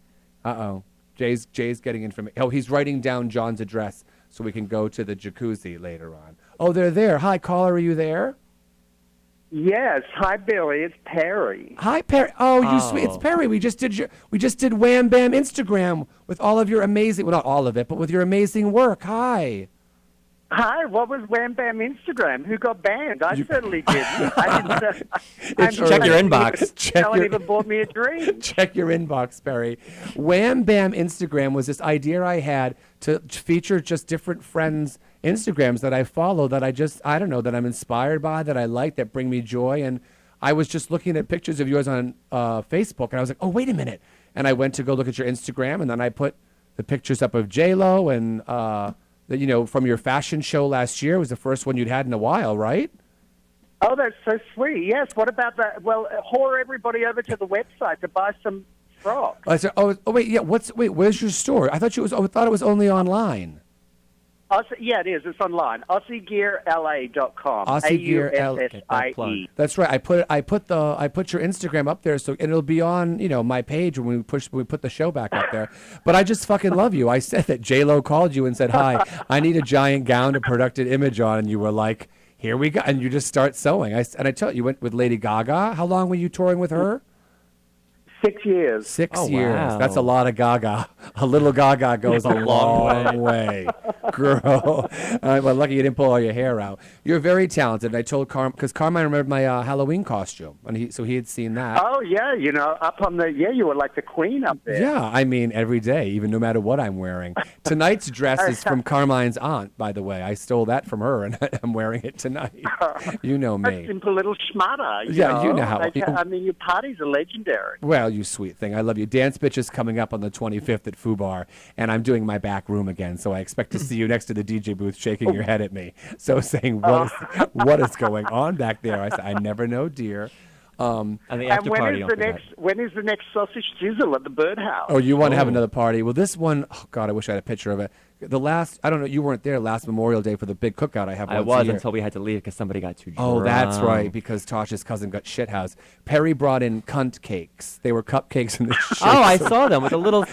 Uh-oh. Jay's getting information. Oh, he's writing down John's address so we can go to the jacuzzi later on. Oh, they're there. Hi, caller. Are you there? Yes. Hi, Billy. It's Perry. Hi, Perry. Oh, you sweet. It's Perry. We just did Wham Bam Instagram with all of your amazing. Well, not all of it, but with your amazing work. Hi. Hi. What was Wham Bam Instagram? Who got banned? I certainly didn't. I didn't. Check your inbox. No one even bought me a drink. Check your inbox, Perry. Wham Bam Instagram was this idea I had to feature just different friends' Instagrams that I follow that I don't know, that I'm inspired by, that I like, that bring me joy. And I was just looking at pictures of yours on Facebook, and I was like, oh, wait a minute. And I went to go look at your Instagram, and then I put the pictures up of J-Lo and, from your fashion show last year. It was the first one you'd had in a while, right? Oh, that's so sweet. Yes. What about that? Well, whore everybody over to the website to buy some frocks. I said, wait, yeah. Where's your store? I thought it was only online. Yeah, it is. It's online. AussieGearLA.com. AussieGearLA. That's right. I put your Instagram up there, and it'll be on my page when we put the show back up there. But I just fucking love you. I said that J-Lo called you and said, "Hi, I need a giant gown to project an image on," and you were like, "Here we go," and you just start sewing. I tell you went with Lady Gaga. How long were you touring with her? 6 years. 6 years. Wow. That's a lot of Gaga. A little Gaga goes a long way. Girl. Well, lucky you didn't pull all your hair out. You're very talented. I told because Carmine remembered my Halloween costume, and so he had seen that. Oh, yeah. Up on you were like the queen up there. Yeah, I mean, every day, even no matter what I'm wearing. Tonight's dress is from Carmine's aunt, by the way. I stole that from her, and I'm wearing it tonight. You know me. A simple little schmutter. You know how. I mean, your parties are legendary. Well, you sweet thing. I love you. Dance Bitch is coming up on the 25th at FUBAR, and I'm doing my back room again, so I expect to see you next to the DJ booth shaking your head at me. So saying, what is going on back there? I said, I never know, dear. And the after party. When is the next sausage sizzle at the Birdhouse? Oh, you want to have another party? Well, this one, oh God, I wish I had a picture of it. I don't know, you weren't there last Memorial Day for the big cookout I have once a year. I was until we had to leave because somebody got too drunk. Oh, that's right, because Tasha's cousin got shithoused. Perry brought in cunt cakes. They were cupcakes in the shape. Oh, I saw them with the little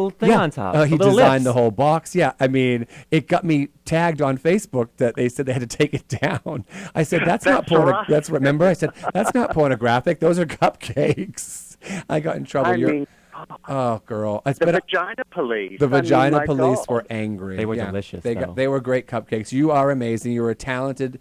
thing on top. He designed the whole box. Yeah, I mean, it got me tagged on Facebook that they said they had to take it down. I said, that's not pornographic. Remember? I said, that's not pornographic. Those are cupcakes. I got in trouble. Oh, girl. The vagina police. The vagina police were angry. They were delicious. They were great cupcakes. You are amazing. You were a talented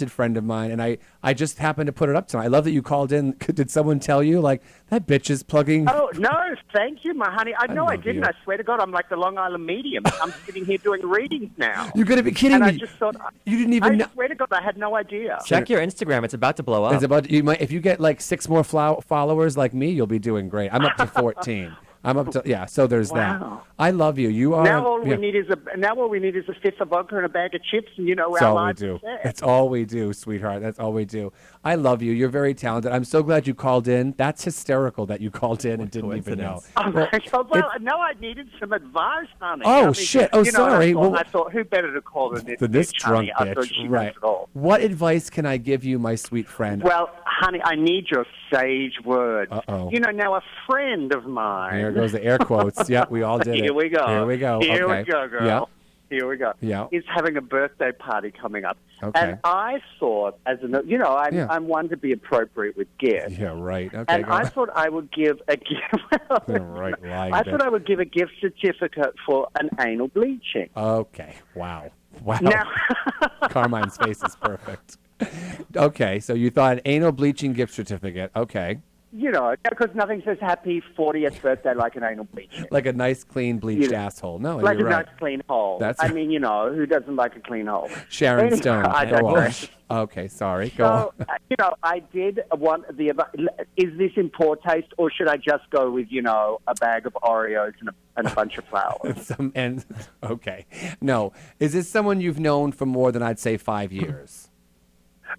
friend of mine, and I just happened to put it up tonight. I love that you called in. Did someone tell you, like, that bitch is plugging? Oh, no, thank you, my honey. I didn't. You. I swear to God, I'm like the Long Island medium. I'm sitting here doing readings now. You're going to be kidding me. I just thought, you didn't even know. I swear to God, I had no idea. Check your Instagram. It's about to blow up. If you get like 6 more followers like me, you'll be doing great. I'm up to 14. I'm up to so there's that. I love you. You are now all we need is a fifth of vodka and a bag of chips, and that's all we do. That's all we do, sweetheart. That's all we do. I love you. You're very talented. I'm so glad you called in. That's hysterical that you called in and didn't even know. No, I needed some advice, honey. Oh shit! Oh, sorry. I thought who better to call than this drunk bitch? Right. What advice can I give you, my sweet friend? Well, honey, I need your sage words. Uh-oh. Now a friend of mine. There goes the air quotes. Yeah, we all did it. Here we go. Here we go. Here okay. we go, girl. Yeah. Here we go. Yeah. He's having a birthday party coming up. Okay. And I thought, I'm one to be appropriate with gifts. Yeah, right. Okay. And I thought I would give a gift. Right. I thought I would give a gift certificate for an anal bleaching. Okay. Wow. Now, Carmine's face is perfect. Okay, so you thought an anal bleaching gift certificate. Okay. you know, because nothing says happy 40th birthday like an anal bleaching. Like a nice, clean, bleached asshole. No, Like you're a right. nice clean hole. That's I mean, you know, who doesn't like a clean hole? Sharon Anyway, Stone. I Go on. digress. Okay, sorry. Go on. So, you know, I did want is this in poor taste, or should I just go with, you know, a bag of Oreos and a bunch of flowers? Okay. No. Is this someone you've known for more than, I'd say, 5 years?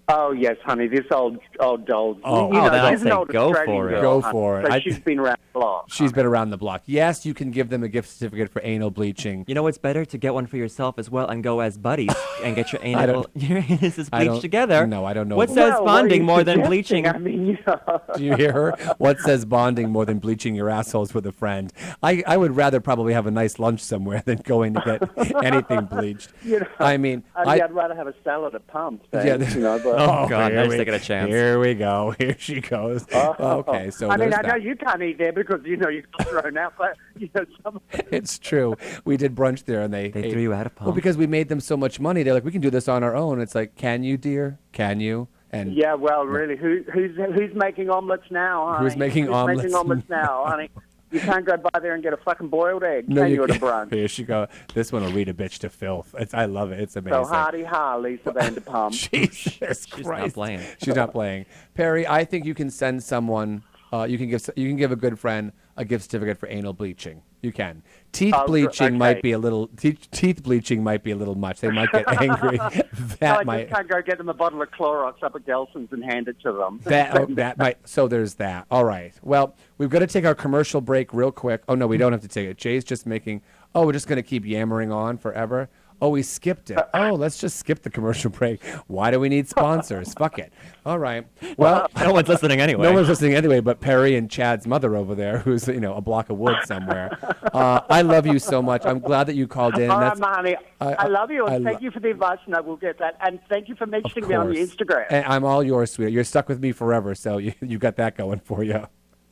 Oh, yes, honey, this old doll. Oh, you know, then I'd she's an say old go Australian for it. girl, Go honey, for it. So I- she's been around the block. She's been around the block. Yes, you can give them a gift certificate for anal bleaching. You know what's better? To get one for yourself as well and go as buddies and get your I anal don't- your anuses I don't- bleached together. No, I don't know. What says Well, what are bonding you more than suggesting? bleaching? I mean, you know. Do you hear her? What says bonding more than bleaching your assholes with a friend? I would rather probably have a nice lunch somewhere than going to get anything bleached. You know, I mean, I'd rather have a salad at Pump. Yeah, You know, but, Oh, God, here nice we- taking a chance. Here we go. Here she goes. Okay, so I mean, there's I know that. you can't eat there because you know you got thrown out, but you know some. It's true. We did brunch there, and they threw you out of Pump. Well, because we made them so much money, they're like, we can do this on our own. It's like, can you, dear? Can you? And Yeah, well, really, who's making omelets now, honey? Who's making omelets? making omelets now, honey? You can't go by there and get a fucking boiled egg, no, can you you, at a can't. brunch? Here she go. This one will read a bitch to filth. I love it. It's amazing. So hardy ha, Lisa Vanderpump. Jesus She's Christ. not playing. She's not playing. Perry, I think you can send someone. You can give a good friend a gift certificate for anal bleaching. You can. Teeth bleaching might be a little. Teeth bleaching might be a little much. They might get angry. So That I might. just can't go get them a bottle of Clorox up at Gelson's and hand it to them. That might. So there's that. All right. Well, we've got to take our commercial break real quick. Oh no, we don't have to take it. Jay's just making. Oh, we're just going to keep yammering on forever. Oh, we skipped it. Oh, let's just skip the commercial break. Why do we need sponsors? Fuck it. All right. Well, no one's listening anyway. No one's listening anyway, but Perry and Chad's mother over there, who's a block of wood somewhere. I love you so much. I'm glad that you called in. All right, honey. I love you, and I thank you for the advice, and I will get that. And thank you for mentioning me on your Instagram. And I'm all yours, sweetheart. You're stuck with me forever, so you got that going for you.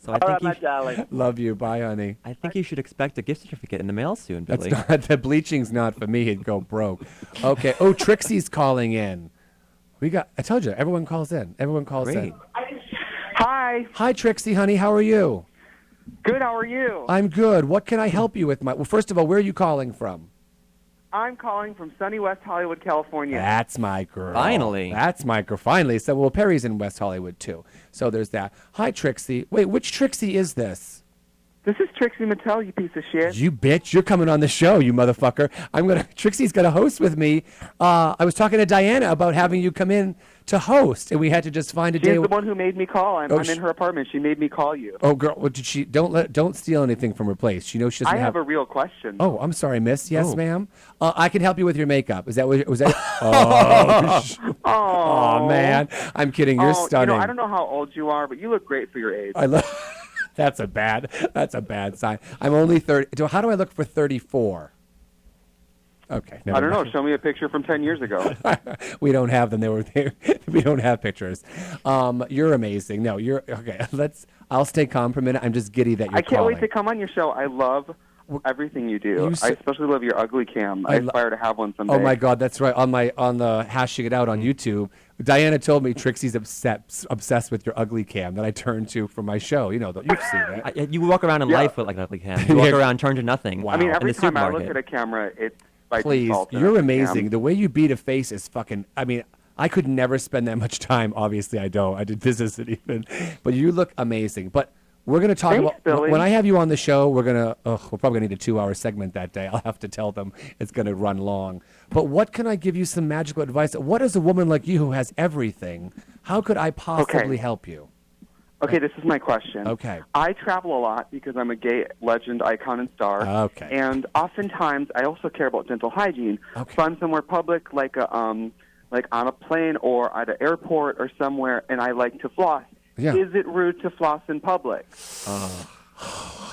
So I All think right, my darling. Love you. Bye, honey. I think you should expect a gift certificate in the mail soon, Billy. That's not, the bleaching's not for me. It'd go broke. Okay. Oh, Trixie's calling in. I told you, everyone calls in. Everyone calls in. Hi. Hi, Trixie, honey. How are you? Good. How are you? I'm good. What can I help you with? Well, first of all, where are you calling from? I'm calling from sunny West Hollywood, California. That's my girl. Finally. That's my girl. Finally. So, well, Perry's in West Hollywood, too. So there's that. Hi, Trixie. Wait, which Trixie is this? This is Trixie Mattel, you piece of shit. You bitch. You're coming on the show, you motherfucker. Trixie's going to host with me. I was talking to Diana about having you come in to host, and we had to just find a day. She's the one who made me call. I'm in her apartment. She made me call you. Oh, girl, what did she? Don't steal anything from her place. She knows she doesn't I have a real question. Oh, I'm sorry, miss. Yes, ma'am. I can help you with your makeup. Is that what was that? Oh, man. I'm kidding. You're stunning. I don't know how old you are, but you look great for your age. I love. That's a bad sign. I'm only 30. How do I look for 34? Okay. I don't know. Show me a picture from 10 years ago. We don't have them. They were there. We don't have pictures. You're amazing. No, you're okay. I'll stay calm for a minute. I'm just giddy that you're I can't calling. wait to come on your show. I love everything you do. I especially love your ugly cam. I aspire to have one someday. Oh my God, that's right. On the hashing it out on YouTube, Diana told me Trixie's obsessed with your ugly cam that I turn to for my show. You've seen it. You walk around in life with like an ugly cam. You walk around, turn to nothing. I mean, every in the time I supermarket. look at a camera, it's by Please, default. you're amazing. The way you beat a face is fucking. I mean, I could never spend that much time. Obviously, I don't. I did business and even, but you look amazing. But we're going to talk about Billy. when I have you on the show. We're probably going to need a 2-hour segment that day. I'll have to tell them it's going to run long. But what can I give you some magical advice? What is a woman like you who has everything? How could I possibly help you? Okay, this is my question. Okay. I travel a lot because I'm a gay legend, icon, and star. Okay. And oftentimes, I also care about dental hygiene. Okay. So I'm somewhere public, like on a plane or at an airport or somewhere, and I like to floss. Yeah. Is it rude to floss in public?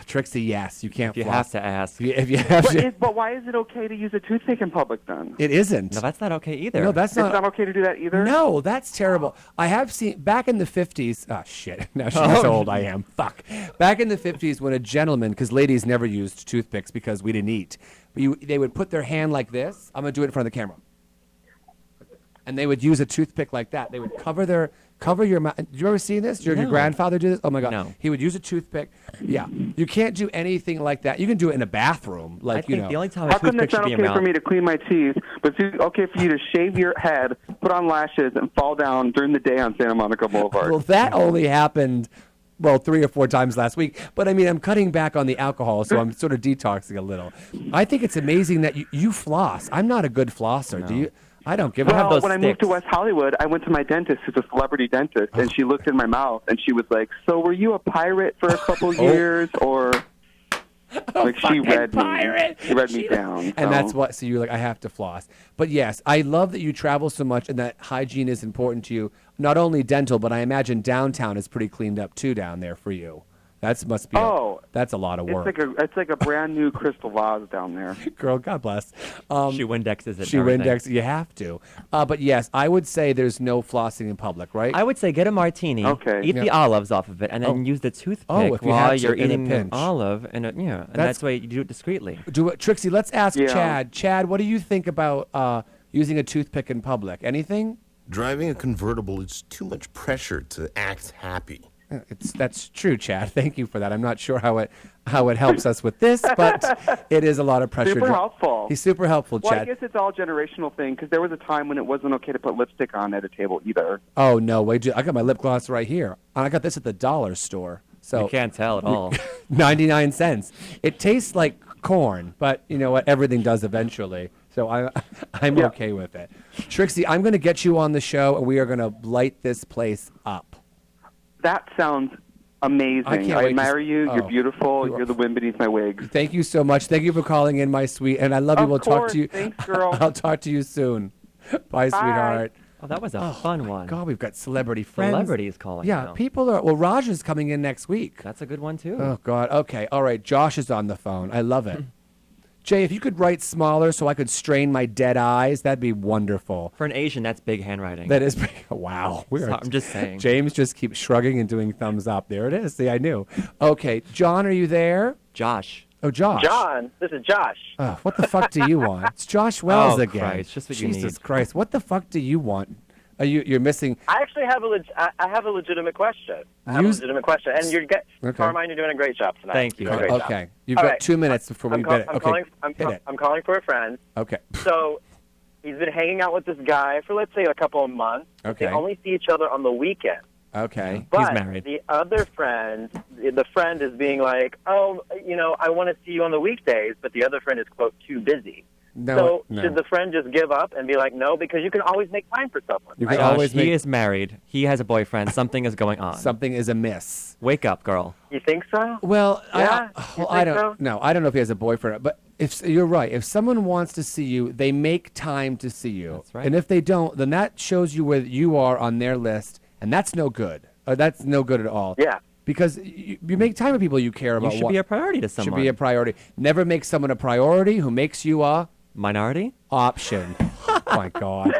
Trixie, yes, you can't. You floss. have to ask. If you have to. But why is it okay to use a toothpick in public then? It isn't. No, that's not okay either. No, that's It's not okay to do that either? No, that's terrible. I have seen back in the 50s. Oh, shit. Now she's how old I am. Fuck. Back in the 50s when a gentleman, because ladies never used toothpicks because we didn't eat, but they would put their hand like this. I'm going to do it in front of the camera. And they would use a toothpick like that. They would cover their Cover your mouth. Did you ever see this? Did your No. grandfather do this? Oh my God. No. He would use a toothpick. Yeah. You can't do anything like that. You can do it in a bathroom. Like, I think the only time a How come toothpick it's not should be in okay your for mouth. me to clean my teeth, but it's okay for you to shave your head, put on lashes, and fall down during the day on Santa Monica Boulevard? Well, that only happened, 3 or 4 times last week. But I mean, I'm cutting back on the alcohol, so I'm sort of detoxing a little. I think it's amazing that you floss. I'm not a good flosser. Do you? I don't give a Well, when I moved to West Hollywood, I went to my dentist, who's a celebrity dentist, and she looked in my mouth, and she was like, "So were you a pirate for a couple years, or?" Like she read pirate. me. She read me down. And so. that's what, so you're like, I have to floss. But yes, I love that you travel so much and that hygiene is important to you. Not only dental, but I imagine downtown is pretty cleaned up too down there for you. That must be, that's a lot of work. It's like a brand new crystal vase down there. Girl, God bless. She Windexes it. She Windex, you have to. But yes, I would say there's no flossing in public, right? I would say get a martini, eat the olives off of it, and then use the toothpick if you while had to, you're in a eating pinch. an olive. And that's why you do it discreetly. Do it, Trixie. Let's ask Yeah. Chad. Chad, what do you think about using a toothpick in public? Anything? Driving a convertible is too much pressure to act happy. That's true, Chad. Thank you for that. I'm not sure how it helps us with this, but it is a lot of pressure. Super helpful. He's super helpful, Well, Chad. I guess it's all generational thing, because there was a time when it wasn't okay to put lipstick on at a table either. Oh no, wait! I got my lip gloss right here. I got this at the dollar store. So You can't tell at all. 99 cents. It tastes like corn, but you know what? Everything does eventually. So I'm okay with it. Trixie, I'm going to get you on the show, and we are going to light this place up. That sounds amazing. I can't I wait to admire you. oh. You're beautiful. You're the wind beneath my wings. Thank you so much. Thank you for calling in, my sweet. And I love you. Of We'll talk course. to you. Thanks, girl. I'll talk to you soon. Bye, sweetheart. Oh, that was a fun one. God, we've got celebrity friends. Celebrities calling Yeah, now. people are. Well, Raj is coming in next week. That's a good one, too. Oh, God. Okay. All right. Josh is on the phone. I love it. Jay, if you could write smaller so I could strain my dead eyes, that'd be wonderful. For an Asian, that's big handwriting. That is wow. I'm just saying. James just keeps shrugging and doing thumbs up. There it is. See, I knew. Okay, John, are you there? Josh. Oh, Josh. John, this is Josh. Oh, what the fuck do you want? It's Josh Wells Oh, again. Christ, just what you Jesus need. Christ, what the fuck do you want? You're missing. I actually have I have a legitimate question. And Carmine, you're doing a great job tonight. Thank you. You're doing a great Okay, job. you've All got right. 2 minutes before we get it. Okay, hit it. I'm calling for a friend. Okay. So he's been hanging out with this guy for, let's say, a couple of months. Okay. They only see each other on the weekend. Okay. But He's married. the other friend, the friend is being like, oh, I want to see you on the weekdays, but the other friend is, quote, too busy. No, So should the friend just give up and be like, no, because you can always make time for someone. You right? can always he is married. He has a boyfriend. Something is going on. Something is amiss. Wake up, girl. You think so? Well, Yeah? I don't know. I don't know if he has a boyfriend, but if you're right, if someone wants to see you, they make time to see you. That's right. And if they don't, then that shows you where you are on their list, and that's no good. That's no good at all. Yeah. Because you make time with people you care about. You should be a priority to someone. Should be a priority. Never make someone a priority who makes you a minority option. Oh my God.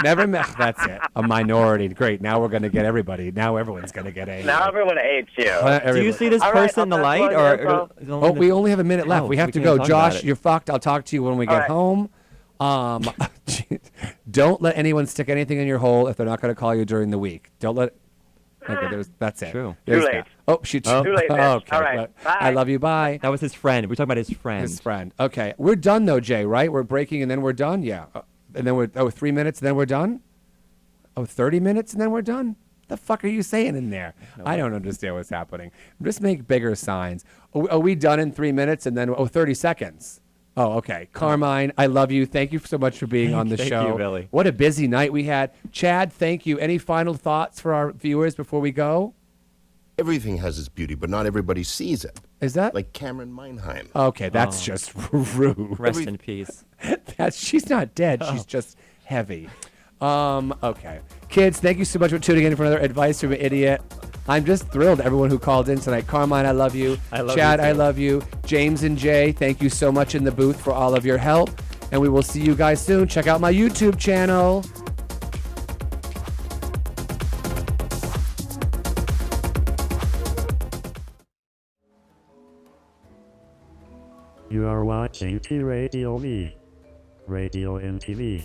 Never that's it. A minority. Great. Now we're going to get everybody. Now everyone's going to get a. Now everyone hates you. Do you see this All right, person in the I'll light? pass Or on we only have a minute left. Oh, we have to can go. talk about Josh, it. you're fucked. I'll talk to you when we get right. home. Don't let anyone stick anything in your hole if they're not going to call you during the week. Don't let. Okay, that's it. True. There's Too late. that. Oh, she. Too late, bitch. Okay. All right. well, Bye. I love you. Bye. That was his friend. We're talking about his friend. His friend. Okay, we're done though, Jay. Right? We're breaking and then we're done. Yeah. And then we're 3 minutes and then we're done. 30 minutes and then we're done. The fuck are you saying in there? I don't understand what's happening. Just make bigger signs. Are we done in 3 minutes and then 30 seconds? Oh, okay. Carmine, I love you. Thank you so much for being on the Thank show. you, Billy. What a busy night we had. Chad, thank you. Any final thoughts for our viewers before we go? Everything has its beauty, but not everybody sees it. Is that? Like Cameron Meinheim. Okay, that's just rude. Rest in peace. She's not dead. She's just heavy. Okay. Kids, thank you so much for tuning in for another Advice from an Idiot. I'm just thrilled everyone who called in tonight. Carmine, I love you. I love Chad, you I too. love you. James and Jay, thank you so much in the booth for all of your help. And we will see you guys soon. Check out my YouTube channel. You are watching T Radio V. Radio and TV.